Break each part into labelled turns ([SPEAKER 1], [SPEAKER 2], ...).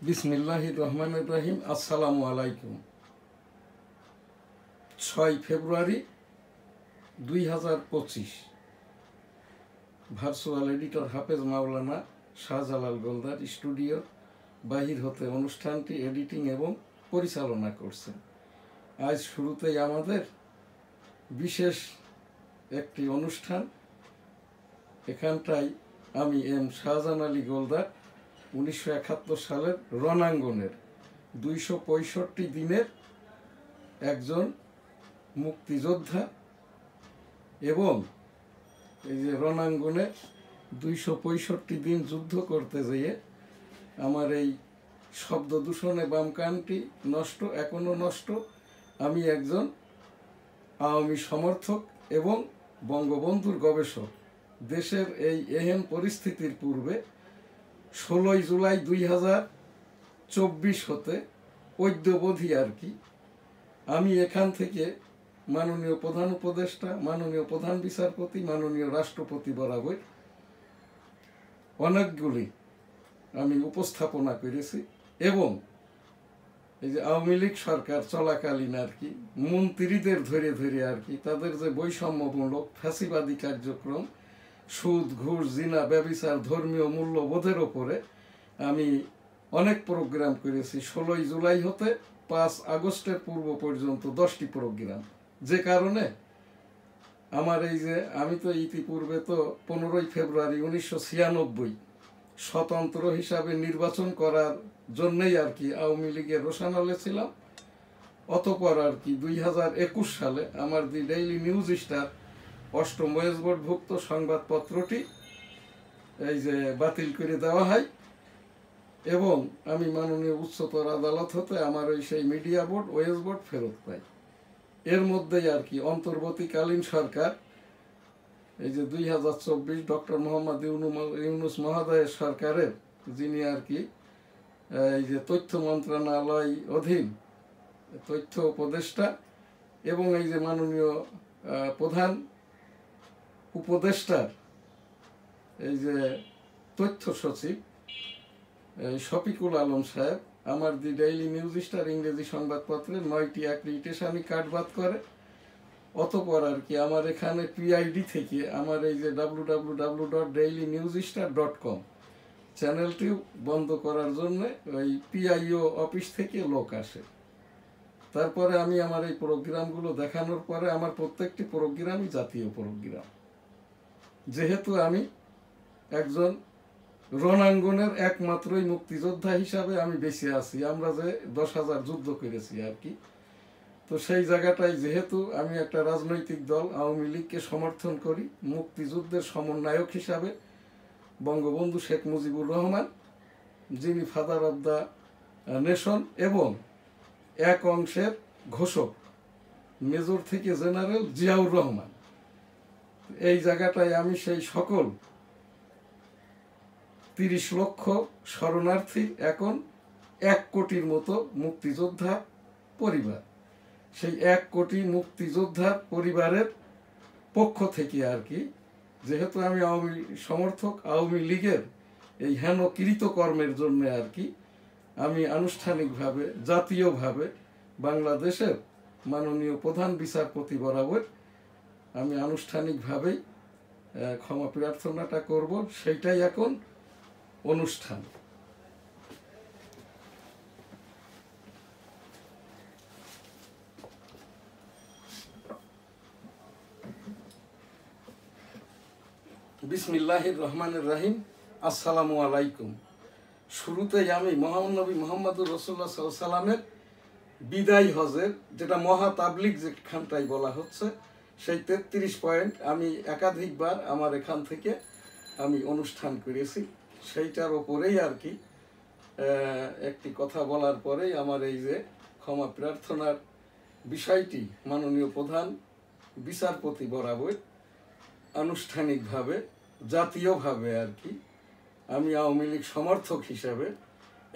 [SPEAKER 1] বিসমিল্লাহির রহমানির রহিম। আসসালামু আলাইকুম। 6 ফেব্রুয়ারি 2025। ভার্চুয়াল এডিটর হাফেজ মাওলানা শাহজালাল গোলদার স্টুডিও বাহির হতে অনুষ্ঠানটি এডিটিং এবং পরিচালনা করছেন। আজ শুরুতেই আমাদের বিশেষ একটি অনুষ্ঠান। এখানটায় আমি এম শাহজাহান আলী গোলদার 1971 সালের রণাঙ্গনের 265 দিনের একজন মুক্তিযোদ্ধা এবং এই যে রণাঙ্গনে 265 দিন যুদ্ধ করতে যেয়ে আমার এই শব্দ দূষণে বাম কানটি নষ্ট, এখনো নষ্ট। আমি একজন আওয়ামী সমর্থক এবং বঙ্গবন্ধুর গবেষক। দেশের এই এহেন পরিস্থিতির পূর্বে 16 জুলাই 2024 হতে অদ্যবধি আর কি আমি এখান থেকে মাননীয় প্রধান উপদেষ্টা, মাননীয় প্রধান বিচারপতি, মাননীয় রাষ্ট্রপতি বরাবর অনেকগুলি আমি উপস্থাপনা করেছি এবং এই যে আওয়ামী লীগ সরকার চলাকালীন আর কি মন্ত্রীদের ধরে ধরে আর কি তাদের যে বৈষম্যমূলক ফ্যাসিবাদী কার্যক্রম, সুদ, ঘুষ, জিনা, ব্যভিচার, ধর্মীয় মূল্যবোধের ওপরে আমি অনেক প্রোগ্রাম করেছি। 16 জুলাই হতে 5 আগস্টের পূর্ব পর্যন্ত 10টি প্রোগ্রাম। যে কারণে আমার এই যে আমি তো ইতিপূর্বে তো 15 ফেব্রুয়ারি 1996 স্বতন্ত্র হিসাবে নির্বাচন করার জন্যই আর কি আওয়ামী লীগের রোশানলে ছিলাম। অতঃপর আর কি 2021 সালে আমার দি ডেইলি নিউজ স্টার 8ম ওয়েজ বোর্ডভুক্ত সংবাদপত্রটি এই যে বাতিল করে দেওয়া হয় এবং আমি মাননীয় উচ্চতর আদালত হতে আমার ওই সেই মিডিয়া বোর্ড, ওয়েজ বোর্ড ফেরত পাই। এর মধ্যেই আর কি অন্তর্বর্তীকালীন সরকার এই যে 2024 ডক্টর মোহাম্মদ ইউনূস মহোদয়ের সরকারের যিনি আর কি এই যে তথ্য মন্ত্রণালয় অধীন তথ্য উপদেষ্টা এবং এই যে মাননীয় প্রধান উপদেষ্টার এই যে তথ্য সচিব শফিকুল আলম সাহেব আমার দি ডেইলি নিউজ স্টার ইংরেজি সংবাদপত্রের 9টি অ্যাক্রিডিটেশনই কাটবাদ করে। অতঃপর আর কি আমার এখানে পিআইডি থেকে আমার এই যে www.dailynewsstar.com চ্যানেলটিও বন্ধ করার জন্য ওই পিআইও অফিস থেকে লোক আসে। তারপরে আমি আমার এই প্রোগ্রামগুলো দেখানোর পরে আমার প্রত্যেকটি প্রোগ্রামই জাতীয় প্রোগ্রাম। যেহেতু আমি একজন রণাঙ্গনের একমাত্রই মুক্তিযোদ্ধা হিসাবে আমি বেঁচে আছি, আমরা যে 10,000 যুদ্ধ করেছি আর কি, তো সেই জায়গাটায় যেহেতু আমি একটা রাজনৈতিক দল আওয়ামী লীগকে সমর্থন করি, মুক্তিযুদ্ধের সমন্বয়ক হিসাবে বঙ্গবন্ধু শেখ মুজিবুর রহমান যিনি ফাদার অব দ্য নেশন এবং এক অংশের ঘোষক মেজর থেকে জেনারেল জিয়াউর রহমান, এই জায়গাটায় আমি সেই সকল 30 লক্ষ শরণার্থী এখন 1 কোটির মতো মুক্তিযোদ্ধা পরিবার, সেই 1 কোটি মুক্তিযোদ্ধার পরিবারের পক্ষ থেকে আর কি যেহেতু আমি আওয়ামী সমর্থক, আওয়ামী লীগের এই হেন কৃতকর্মের জন্য আর কি আমি আনুষ্ঠানিকভাবে জাতীয়ভাবে বাংলাদেশের মাননীয় প্রধান বিচারপতি বরাবর আমি আনুষ্ঠানিকভাবেই ক্ষমা প্রার্থনাটা করব। সেইটাই এখন অনুষ্ঠান। বিসমিল্লাহির রহমানির রহিম। আসসালামু আলাইকুম। শুরুতেই আমি মহানবী মুহাম্মদুর রাসূলুল্লাহ সাল্লাল্লাহু আলাইহি সাল্লামের বিদায় হজের যেটা মহা তাবলিগ যেখানটাই বলা হচ্ছে সেই 33 পয়েন্ট আমি একাধিকবার আমার এখান থেকে আমি অনুষ্ঠান করেছি। সেইটার ওপরেই আর কি একটি কথা বলার পরেই আমার এই যে ক্ষমা প্রার্থনার বিষয়টি মাননীয় প্রধান বিচারপতি বরাবর আনুষ্ঠানিকভাবে জাতীয়ভাবে আর কি আমি আওয়ামী লীগ সমর্থক হিসাবে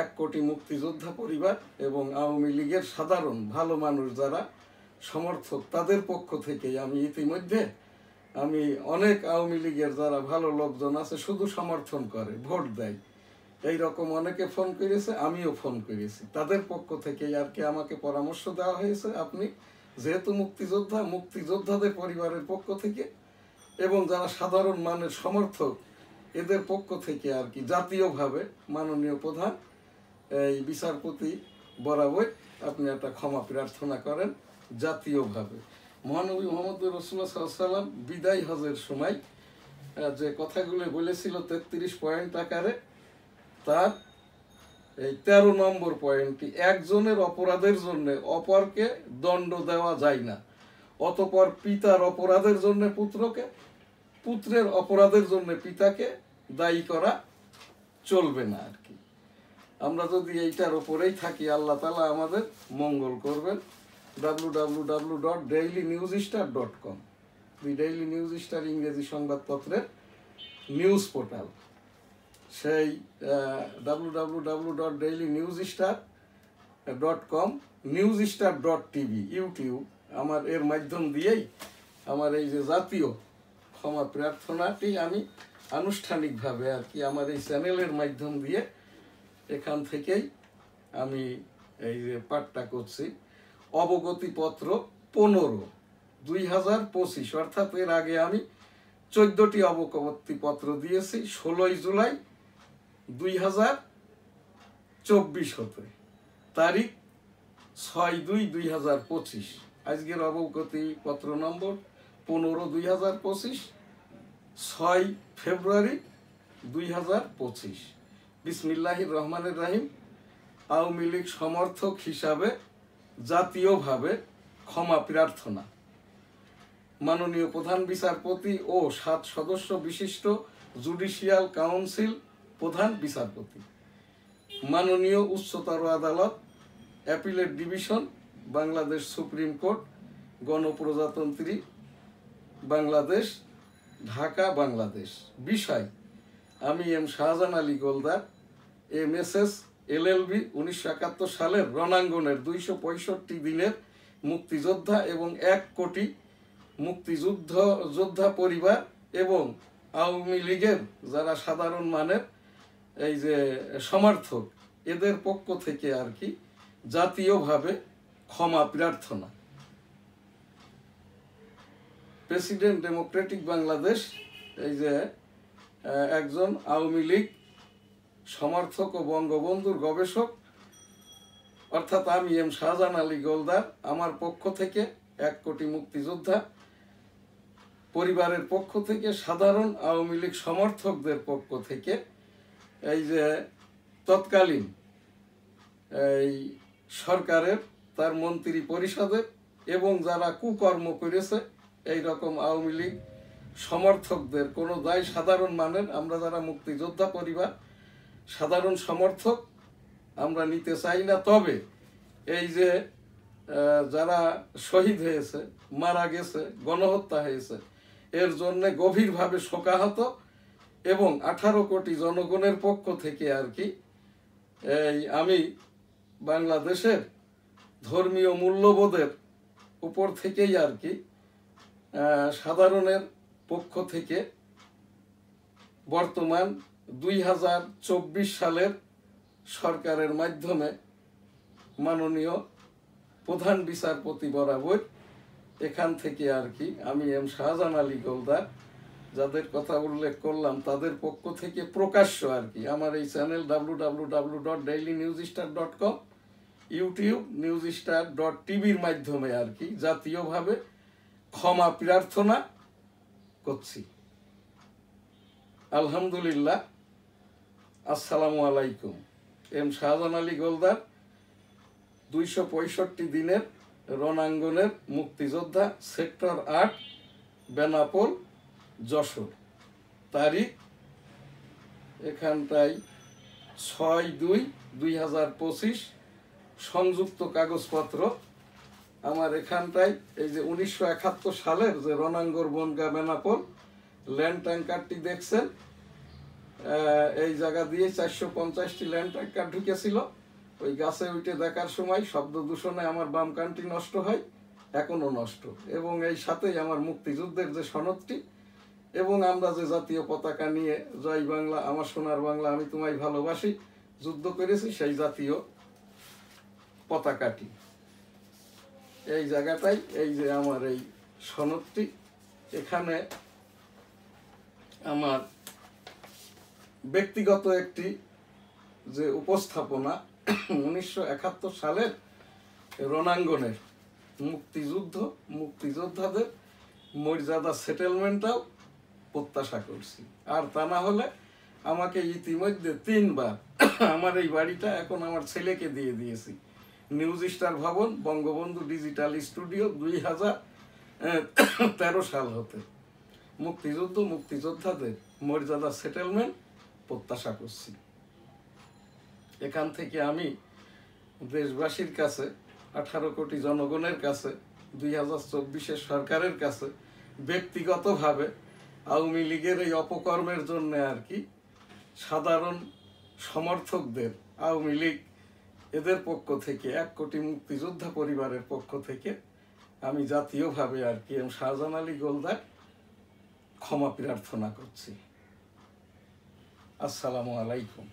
[SPEAKER 1] 1 কোটি মুক্তিযোদ্ধা পরিবার এবং আওয়ামী লীগের সাধারণ ভালো মানুষ যারা সমর্থক তাদের পক্ষ থেকেই আমি ইতিমধ্যে আমি অনেক আওয়ামী লীগের যারা ভালো লোকজন আছে শুধু সমর্থন করে, ভোট দেয়, এই রকম অনেকে ফোন করেছে, আমিও ফোন করেছি। তাদের পক্ষ থেকে আর কি আমাকে পরামর্শ দেওয়া হয়েছে, আপনি যেহেতু মুক্তিযোদ্ধা, মুক্তিযোদ্ধাদের পরিবারের পক্ষ থেকে এবং যারা সাধারণ মানের সমর্থক এদের পক্ষ থেকে আর কি জাতীয়ভাবে মাননীয় প্রধান এই বিচারপতি বরাবর আপনি একটা ক্ষমা প্রার্থনা করেন জাতীয়ভাবে। মহানবী মোহাম্মদ রাসূলুল্লাহ সাল্লাল্লাহু আলাইহি ওয়াসাল্লাম বিদায় হজের সময় যে কথাগুলো বলেছিল 33 পয়েন্ট আকারে, তার এই 13 নম্বর পয়েন্টটি, একজনের অপরাধের জন্য অপরকে দণ্ড দেওয়া যায় না, অতঃপর পিতার অপরাধের জন্য পুত্রকে, পুত্রের অপরাধের জন্য পিতাকে দায়ী করা চলবে না আর কি। আমরা যদি এইটার ওপরেই থাকি, আল্লাহ তাআলা আমাদের মঙ্গল করবেন। www.dailynewsstar.com, ডেইলি নিউজ স্টার ইংরেজি সংবাদপত্রের নিউজ পোর্টাল। সেই www.dailynewsstar.com, newsstar.tv, ইউটিউব আমার এর মাধ্যম দিয়েই আমার এই যে জাতীয় ক্ষমা প্রার্থনাটি আমি আনুষ্ঠানিকভাবে আর কি আমার এই চ্যানেলের মাধ্যম দিয়ে এখান থেকেই আমি এই যে পাঠটা করছি। অবগতিপত্র 15/2025, অর্থাৎ এর আগে আমি 14টি অবগতিপত্র দিয়েছি। 16 জুলাই 2024 হতে, তারিখ 6/2/2025। আজকের অবগতিপত্র নম্বর 15/2025, 6 ফেব্রুয়ারি 2025। বিসমিল্লাহির রহমানির রহিম। আওয়ামী লীগ সমর্থক হিসাবে জাতীয়ভাবে ক্ষমা প্রার্থনা। মাননীয় প্রধান বিচারপতি ও 7 সদস্য বিশিষ্ট জুডিশিয়াল কাউন্সিল প্রধান বিচারপতি, মাননীয় উচ্চতর আদালত, appellate division, Bangladesh supreme court, গণপ্রজাতন্ত্রী বাংলাদেশ, ঢাকা, বাংলাদেশ। বিষয়: আমি M Shahjahan Ali Goldar, MSS LLB, 1971 সালের রণাঙ্গনের 265 দিনের মুক্তিযোদ্ধা এবং 1 কোটি মুক্তিযোদ্ধা পরিবার এবং আওয়ামী লীগের যারা সাধারণ মানের এই যে সমর্থক এদের পক্ষ থেকে আর কি জাতীয়ভাবে ক্ষমা প্রার্থনা। প্রেসিডেন্ট ডেমোক্রেটিক বাংলাদেশ, এই যে একজন আওয়ামী লীগ সমর্থক ও বঙ্গবন্ধুর গবেষক, অর্থাৎ আমি এম শাহজাহান আলী গোলদার, আমার পক্ষ থেকে 1 কোটি মুক্তিযোদ্ধা পরিবারের পক্ষ থেকে, সাধারণ আওয়ামী লীগ সমর্থকদের পক্ষ থেকে, এই যে তৎকালীন এই সরকারের, তার মন্ত্রী পরিষদের এবং যারা কুকর্ম করেছে এই রকম আওয়ামী লীগ সমর্থকদের কোনো দায় সাধারণ মানের আমরা যারা মুক্তিযোদ্ধা পরিবার সাধারণ সমর্থক আমরা নিতে চাই না। তবে এই যে যারা শহীদ হয়েছে, মারা গেছে, গণহত্যা হয়েছে, এর জন্য গভীরভাবে শোকাহত এবং 18 কোটি জনগণের পক্ষ থেকে আর কি এই আমি বাংলাদেশের ধর্মীয় মূল্যবোধের উপর থেকেই আর কি সাধারণের পক্ষ থেকে বর্তমান 2024 সালের সরকারের মাধ্যমে মাননীয় প্রধান বিচারপতি বরাবর এখান থেকে আর কি আমি এম শাহজাহান আলী গোলদার যাদের কথা উল্লেখ করলাম তাদের পক্ষ থেকে প্রকাশ্য আর কি আমার এই চ্যানেল www.dailynewsstar.com, ইউটিউব newsstar.tv-র মাধ্যমে আর কি জাতীয়ভাবে ক্ষমা প্রার্থনা করছি। আলহামদুলিল্লাহ। আসসালামু আলাইকুম। এম শাহজাহান আলী গোলদার, 265 দিনের রণাঙ্গনের মুক্তিযোদ্ধা, সেক্টর 8, বেনাপোল, যশোর। তারিখ এখানটায় 6/2/2025। সংযুক্ত কাগজপত্র আমার এখানটায় এই যে 1971 সালের যে রণাঙ্গর বনগা বেনাপোল ল্যান্ড ট্যাঙ্কারটি দেখছেন, এই জায়গা দিয়ে 450টি ল্যান্ড ট্যাঙ্কার ঢুকেছিল। ওই গাছে উঠে দেখার সময় শব্দ দূষণে আমার বাম কানটি নষ্ট হয়, এখনো নষ্ট, এবং এই সাথেই আমার মুক্তিযুদ্ধের যে সনদটি এবং আমরা যে জাতীয় পতাকা নিয়ে জয় বাংলা আমার সোনার বাংলা আমি তোমায় ভালোবাসি যুদ্ধ করেছি, সেই জাতীয় পতাকাটি এই জায়গাটাই, এই যে আমার এই সনদটি, এখানে আমার ব্যক্তিগত একটি যে উপস্থাপনা 1971 সালের রণাঙ্গনের মুক্তিযোদ্ধাদের মর্যাদা সেটেলমেন্টটাও প্রত্যাশা করছি। আর তা না হলে আমাকে ইতিমধ্যে 3 বার আমার এই বাড়িটা এখন আমার ছেলেকে দিয়ে দিয়েছি। নিউজ স্টার ভবন, বঙ্গবন্ধু ডিজিটাল স্টুডিও, 2013 সাল হতে মুক্তিযোদ্ধাদের মর্যাদা সেটেলমেন্ট প্রত্যাশা করছি। এখান থেকে আমি দেশবাসীর কাছে, 18 কোটি জনগণের কাছে, 2024 সরকারের কাছে ব্যক্তিগতভাবে আওয়ামী লীগের এই অপকর্মের জন্য আর কি সাধারণ সমর্থকদের, আওয়ামী লীগ এদের পক্ষ থেকে, 1 কোটি মুক্তিযোদ্ধা পরিবারের পক্ষ থেকে আমি জাতীয়ভাবে আর কি শাহজাহান আলী গোলদার ক্ষমা প্রার্থনা করছি। আসসালামু আলাইকুম।